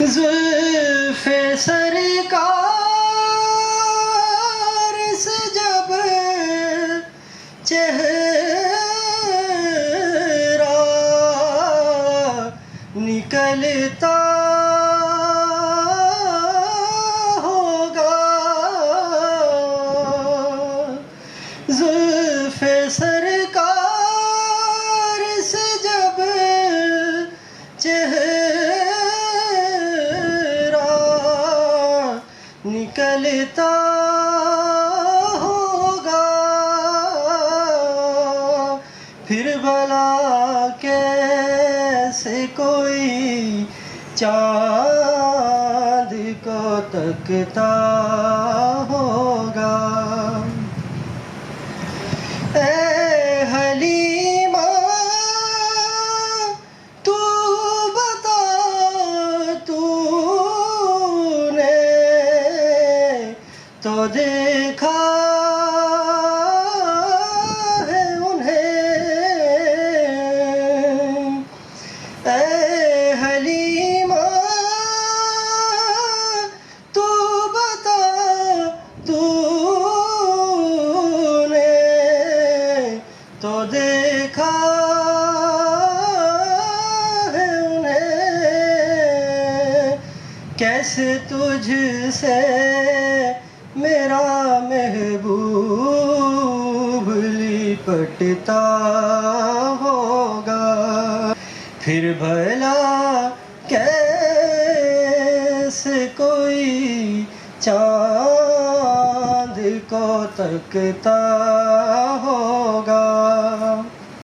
زلف سرکار سے جب چہرہ نکلتا ہوگا، زلف سرکار سے جب چہرہ نکلتا ہوگا، پھر بھلا کیسے کوئی چاند کو تکتا ہوگا۔ اے حلیمہ تو بتا، تو نے تو دیکھا ہے انہیں، اے حلیمہ تو بتا، تو نے تو دیکھا ہے انہیں، کیسے تجھ سے میرا محبوب لپٹتا ہوگا، پھر بھلا کیسے کوئی چاند کو تکتا ہوگا۔